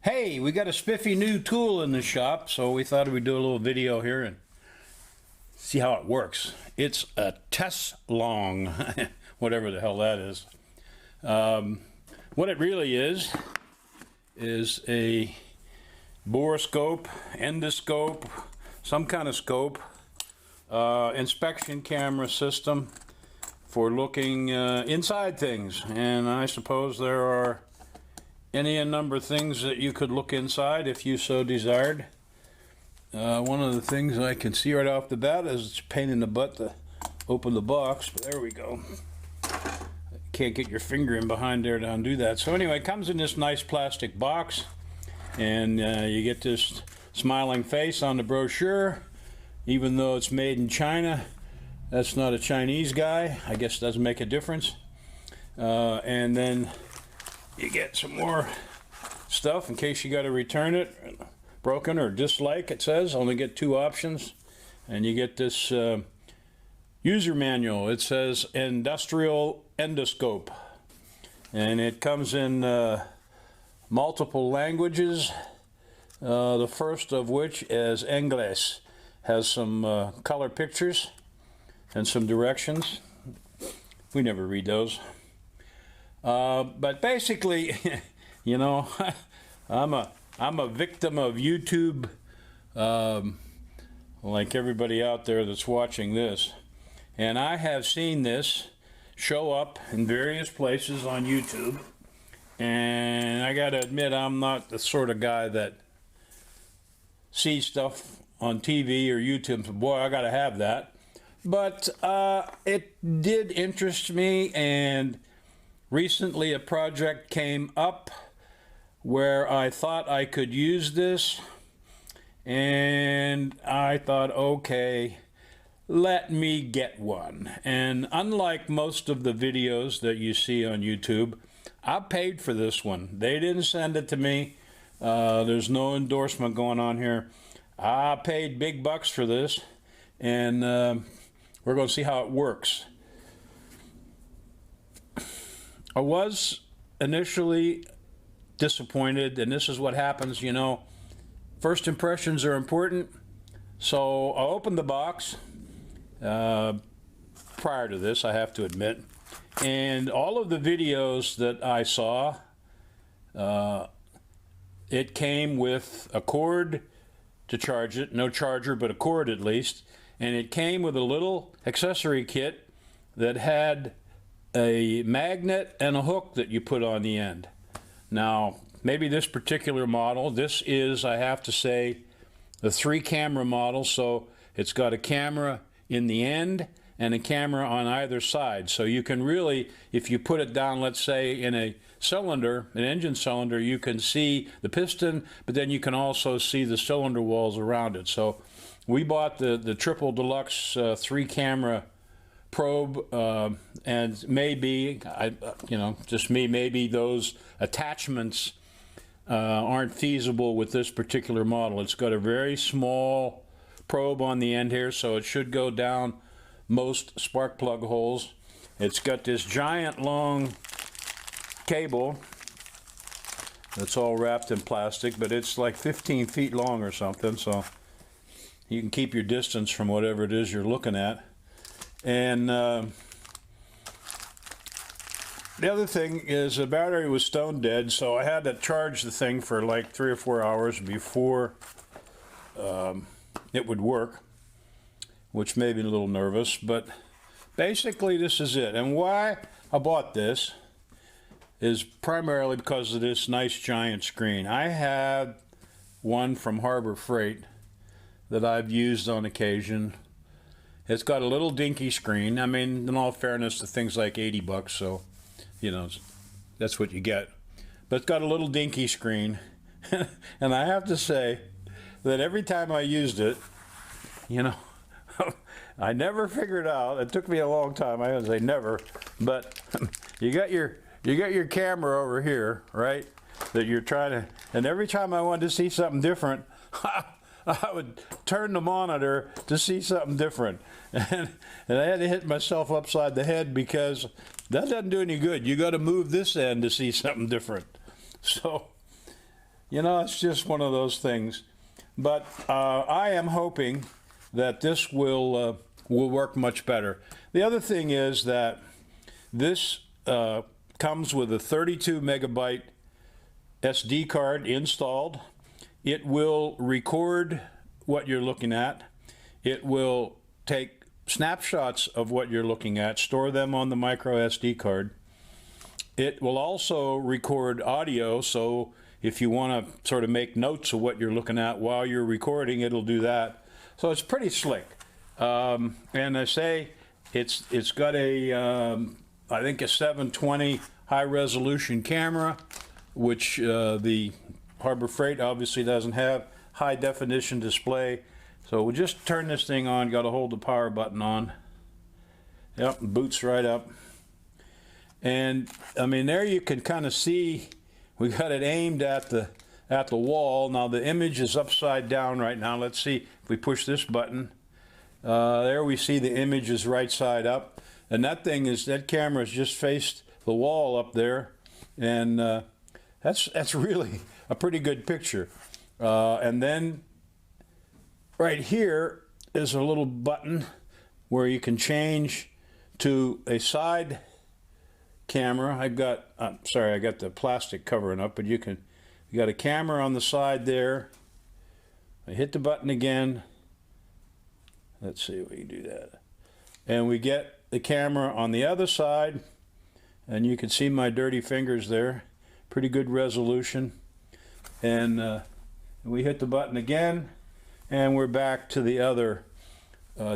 Hey, we got a spiffy new tool in the shop, so we thought we'd do a little video here and see how it works. It's a TESONG, whatever the hell that is. What it really is a borescope, endoscope, some kind of scope, inspection camera system for looking inside things. And I suppose there are any number of things that you could look inside if you so desired. One of the things I can see right off the bat is it's a pain in the butt to open the box, but there we go. Can't get your finger in behind there to undo that. So anyway, it comes in this nice plastic box, and you get this smiling face on the brochure. Even though it's made in China, that's not a Chinese guy. I guess it doesn't make a difference. And then you get some more stuff in case you got to return it, broken or dislike, it says. Only get two options. And you get this user manual. It says Industrial Endoscope. And it comes in multiple languages. The first of which is English. Has some color pictures and some directions. We never read those. But basically, you know, I'm a victim of YouTube, like everybody out there that's watching this. And I have seen this show up in various places on YouTube. And I got to admit, I'm not the sort of guy that sees stuff on TV or YouTube. So, boy, I got to have that. But it did interest me, and recently a project came up where I thought I could use this, and I thought, okay, let me get one. And unlike most of the videos that you see on YouTube, I paid for this one. They didn't send it to me. There's no endorsement going on here. I paid big bucks for this, and we're going to see how it works. I was initially disappointed, and this is what happens, you know. First impressions are important. So I opened the box prior to this, I have to admit, and all of the videos that I saw, it came with a cord to charge it, no charger, but a cord at least, and it came with a little accessory kit that had a magnet and a hook that you put on the end. Now, maybe this particular model, this is, I have to say, the 3-camera model, so it's got a camera in the end and a camera on either side. So you can really, if you put it down, let's say in a cylinder, an engine cylinder, you can see the piston, but then you can also see the cylinder walls around it. So we bought the triple deluxe 3-camera probe, and maybe, just me, maybe those attachments aren't feasible with this particular model. It's got a very small probe on the end here, so it should go down most spark plug holes. It's got this giant long cable that's all wrapped in plastic, but it's like 15 feet long or something, so you can keep your distance from whatever it is you're looking at. And the other thing is the battery was stone dead, so I had to charge the thing for like 3 or 4 hours before it would work, which made me a little nervous. But basically this is it. And why I bought this is primarily because of this nice giant screen. I had one from Harbor Freight that I've used on occasion. It's got a little dinky screen. I mean, in all fairness, the thing's like 80 bucks, so, you know, that's what you get. But it's got a little dinky screen. And I have to say that every time I used it, you know, I never figured out, it took me a long time, I would say never, but you got your camera over here, right, that you're trying to, and every time I wanted to see something different, I would turn the monitor to see something different. And I had to hit myself upside the head because that doesn't do any good. You got to move this end to see something different. So You know, it's just one of those things. But I am hoping that this will work much better. The other thing is that this comes with a 32 megabyte SD card installed. It will record what you're looking at. It will take snapshots of what you're looking at, store them on the micro SD card. It will also record audio, so if you want to sort of make notes of what you're looking at while you're recording, it'll do that. So it's pretty slick. And I say it's got a I think a 720 high resolution camera, which the Harbor Freight obviously doesn't have. High definition display. So we'll just turn this thing on. Got to hold the power button on. Yep, boots right up. And I mean, there you can kind of see we got it aimed at the wall. Now the image is upside down right now. Let's see if we push this button. There we see the image is right side up, and that camera has just faced the wall up there, and that's really a pretty good picture. And then right here is a little button where you can change to a side camera. I got the plastic covering up, but you got a camera on the side there. I hit the button again. Let's see if we can do that. And we get the camera on the other side, and you can see my dirty fingers there. Pretty good resolution. And we hit the button again, and we're back to the other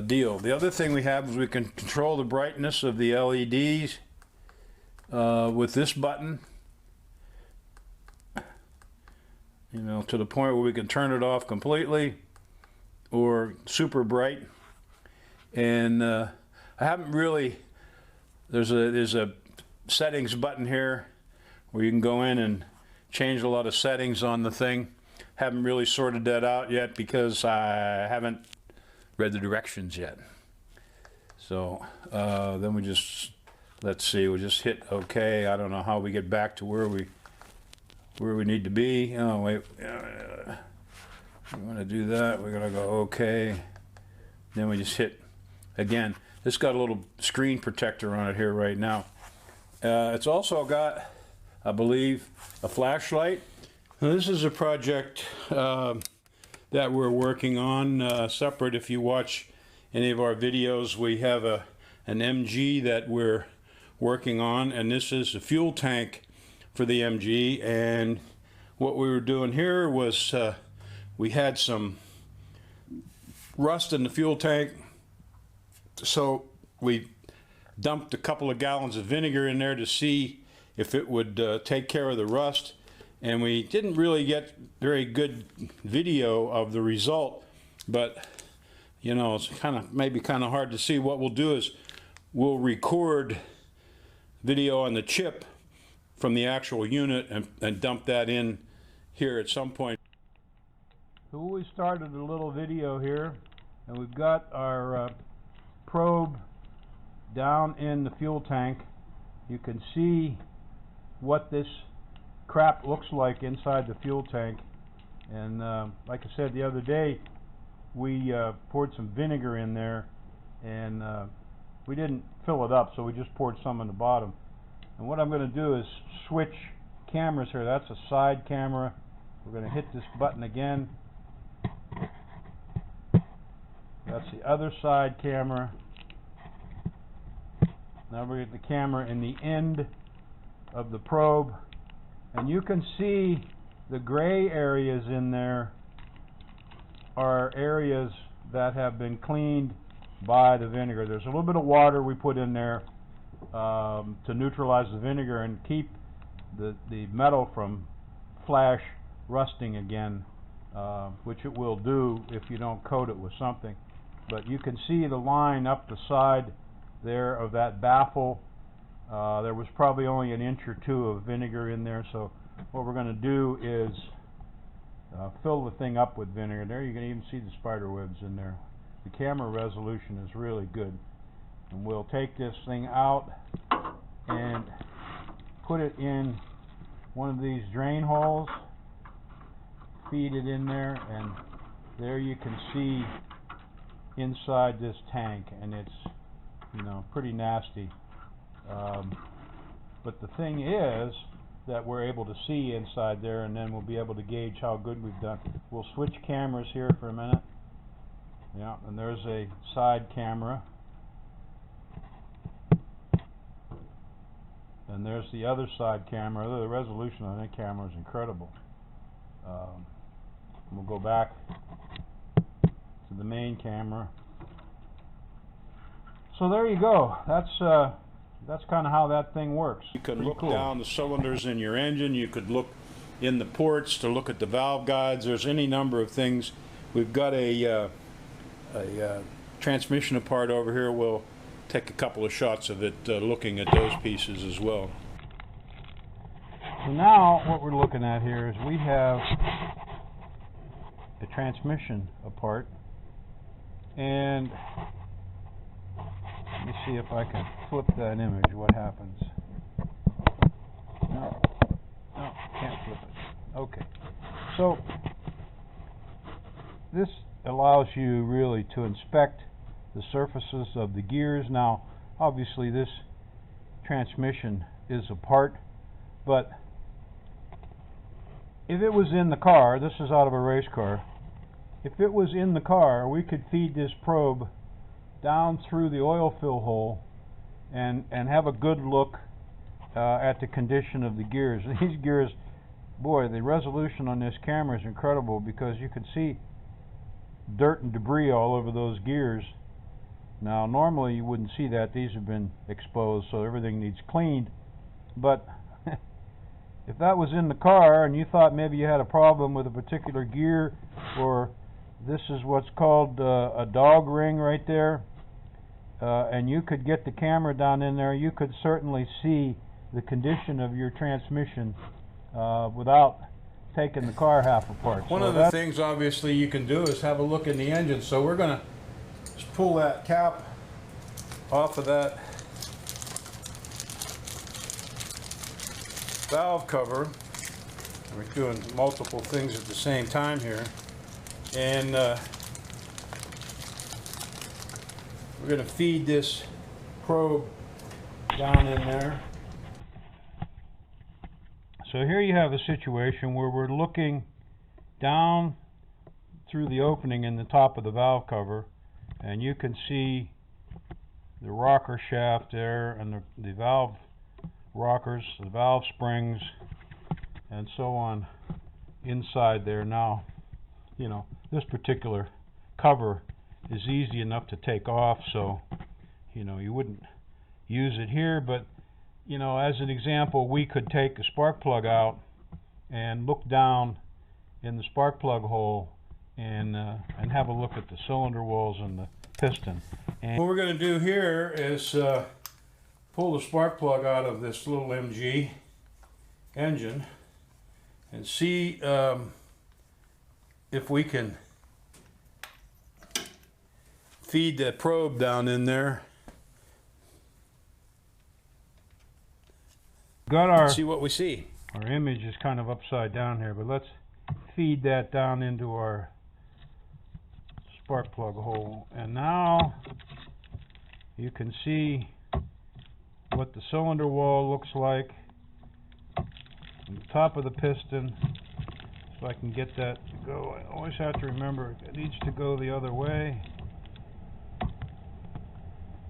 deal. The other thing we have is we can control the brightness of the LEDs with this button, you know, to the point where we can turn it off completely or super bright. And I haven't really, there's a settings button here where you can go in and change a lot of settings on the thing. Haven't really sorted that out yet because I haven't read the directions yet. So then we just, let's see, we'll just hit OK. I don't know how we get back to where we need to be. Oh wait, we want to do that. We're gonna go OK. Then we just hit again. This got a little screen protector on it here right now. It's also got, I believe, a flashlight. Now, this is a project that we're working on separate. If you watch any of our videos, we have an MG that we're working on, and this is the fuel tank for the MG. And what we were doing here was we had some rust in the fuel tank, so we dumped a couple of gallons of vinegar in there to see if it would take care of the rust. And we didn't really get very good video of the result, but you know, it's maybe kind of hard to see. What we'll do is we'll record video on the chip from the actual unit and dump that in here at some point. So we started a little video here, and we've got our probe down in the fuel tank. You can see what this crap looks like inside the fuel tank. And like I said the other day, we poured some vinegar in there, and we didn't fill it up, so we just poured some in the bottom. And what I'm going to do is switch cameras here. That's a side camera. We're going to hit this button again. That's the other side camera. Now we get the camera in the end of the probe, and you can see the gray areas in there are areas that have been cleaned by the vinegar. There's a little bit of water we put in there to neutralize the vinegar and keep the metal from flash rusting again, which it will do if you don't coat it with something. But you can see the line up the side there of that baffle. There was probably only an inch or two of vinegar in there, so what we're going to do is fill the thing up with vinegar. There you can even see the spider webs in there. The camera resolution is really good. And we'll take this thing out and put it in one of these drain holes. feed it in there, and there you can see inside this tank, and it's, you know, pretty nasty. But the thing is that we're able to see inside there, and then we'll be able to gauge how good we've done. We'll switch cameras here for a minute. Yeah, and there's a side camera. And there's the other side camera. The resolution on that camera is incredible. We'll go back to the main camera. So there you go. That's kind of how that thing works. You can Pretty look cool. down the cylinders in your engine. You could look in the ports to look at the valve guides. There's any number of things. We've got a transmission apart over here. We'll take a couple of shots of it looking at those pieces as well. So now what we're looking at here is we have a transmission apart, and let me see if I can flip that image. What happens? No, can't flip it. Okay, so this allows you really to inspect the surfaces of the gears. Now, obviously this transmission is apart, but if it was in the car, this is out of a race car, if it was in the car, we could feed this probe down through the oil fill hole and have a good look at the condition of the gears. These gears, boy, the resolution on this camera is incredible, because you can see dirt and debris all over those gears. Now normally you wouldn't see that. These have been exposed, so everything needs cleaned. But if that was in the car and you thought maybe you had a problem with a particular gear, or this is what's called a dog ring right there, and you could get the camera down in there, you could certainly see the condition of your transmission without taking the car half apart. One of the things obviously you can do is have a look in the engine. So we're going to just pull that cap off of that valve cover. We're doing multiple things at the same time here, and we're going to feed this probe down in there. So here you have a situation where we're looking down through the opening in the top of the valve cover, and you can see the rocker shaft there, and the valve rockers, the valve springs, and so on inside there. Now, you know, this particular cover is easy enough to take off, so, you know, you wouldn't use it here, but, you know, as an example, we could take a spark plug out and look down in the spark plug hole and have a look at the cylinder walls and the piston. And what we're going to do here is pull the spark plug out of this little MG engine and see if we can feed that probe down in there. got our See what we see. Our image is kind of upside down here, but let's feed that down into our spark plug hole, and now you can see what the cylinder wall looks like on the top of the piston. So I can get that to go. I always have to remember it needs to go the other way.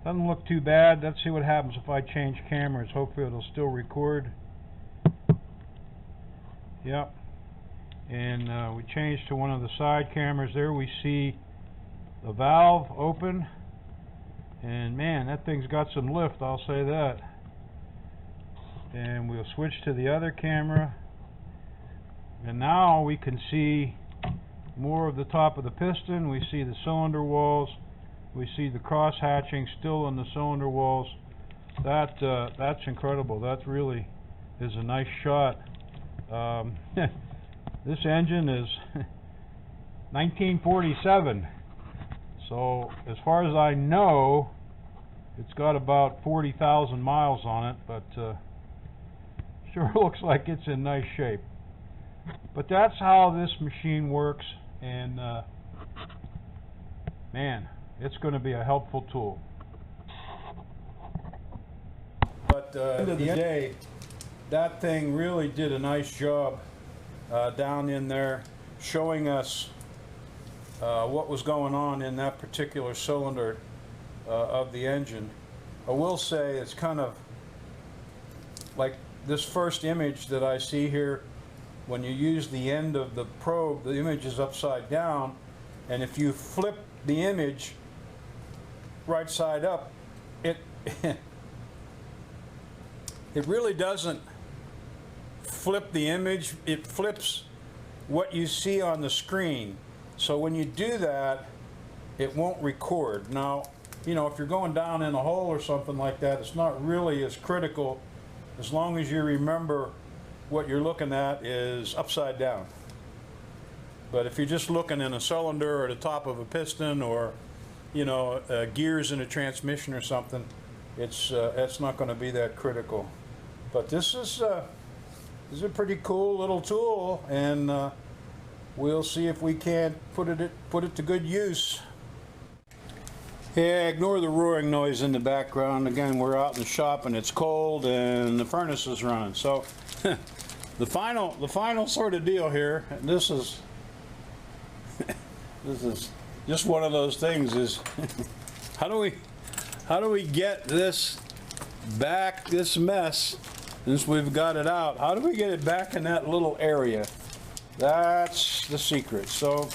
Doesn't look too bad. Let's see what happens if I change cameras. Hopefully it'll still record. Yep. And we change to one of the side cameras. There we see the valve open. And man, that thing's got some lift, I'll say that. And we'll switch to the other camera. And now we can see more of the top of the piston. We see the cylinder walls. We see the cross hatching still in the cylinder walls. That's incredible. That really is a nice shot. This engine is 1947. So as far as I know, it's got about 40,000 miles on it, but sure looks like it's in nice shape. But that's how this machine works, and man, it's going to be a helpful tool. But at the end of the day, that thing really did a nice job down in there, showing us what was going on in that particular cylinder of the engine. I will say it's kind of like this first image that I see here. When you use the end of the probe, the image is upside down, and if you flip the image right side up, it it really doesn't flip the image, it flips what you see on the screen. So when you do that, it won't record. Now, you know, if you're going down in a hole or something like that, it's not really as critical, as long as you remember what you're looking at is upside down. But if you're just looking in a cylinder or the top of a piston, or you know, gears in a transmission or something, it's not going to be that critical. But this is a pretty cool little tool, and we'll see if we can't put it to good use. Yeah, ignore the roaring noise in the background. Again, we're out in the shop and it's cold and the furnace is running. So the final sort of deal here, and this is just one of those things, is how do we get this back, this mess, since we've got it out, how do we get it back in that little area? That's the secret. So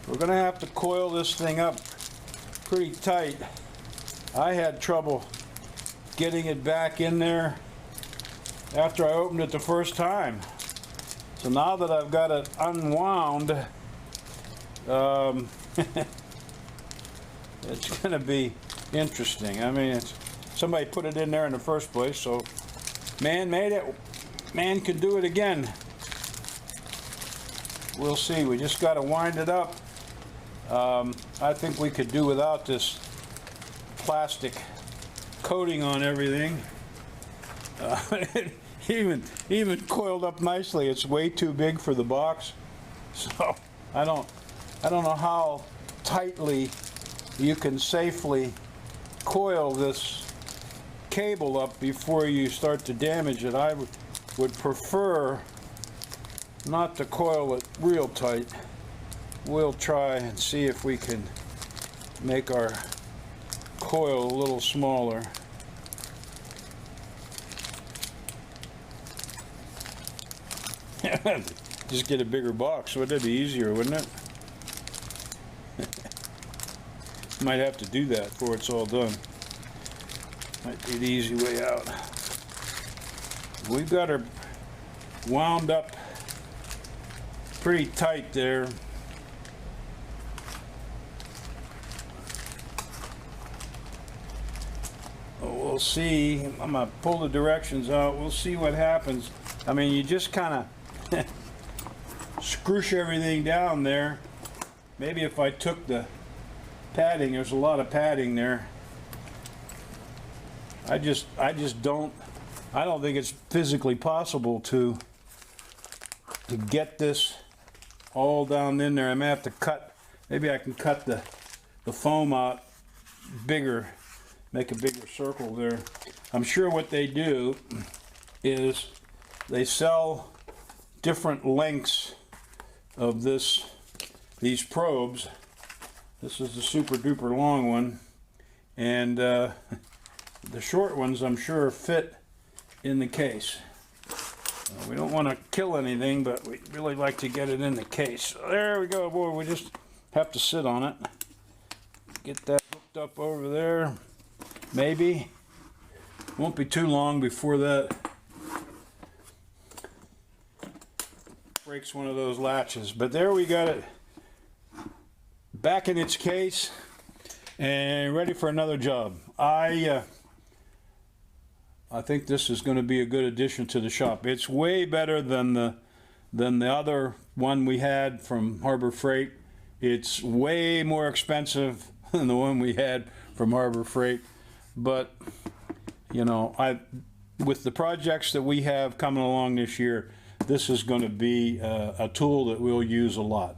we're gonna have to coil this thing up pretty tight. I had trouble getting it back in there after I opened it the first time. So now that I've got it unwound, it's gonna be interesting. I mean, somebody put it in there in the first place, so man made it, man could do it again. We'll see. We just got to wind it up. I think we could do without this plastic coating on everything. Even coiled up nicely. It's way too big for the box. So I don't know how tightly you can safely coil this cable up before you start to damage it. I would prefer not to coil it real tight. We'll try and see if we can make our coil a little smaller. Just get a bigger box. Wouldn't it be easier, wouldn't it? Might have to do that before it's all done. Might be the easy way out. We've got her wound up pretty tight there. We'll see. I'm gonna pull the directions out. We'll see what happens. I mean, you just kind of scroosh everything down there. Maybe if I took the padding, there's a lot of padding there. I don't think it's physically possible to get this all down in there. I may have to cut, maybe I can cut the foam out bigger, make a bigger circle there. I'm sure what they do is they sell different lengths of these probes. This is the super duper long one, and the short ones I'm sure fit in the case. We don't want to kill anything, but we really like to get it in the case. So there we go, boy. We just have to sit on it. Get that hooked up over there. Maybe. Won't be too long before that breaks one of those latches. But there we got it back in its case and ready for another job. I think this is going to be a good addition to the shop. It's way better than the other one we had from Harbor Freight. It's way more expensive than the one we had from Harbor Freight. But you know, with the projects that we have coming along this year, this is going to be a tool that we'll use a lot.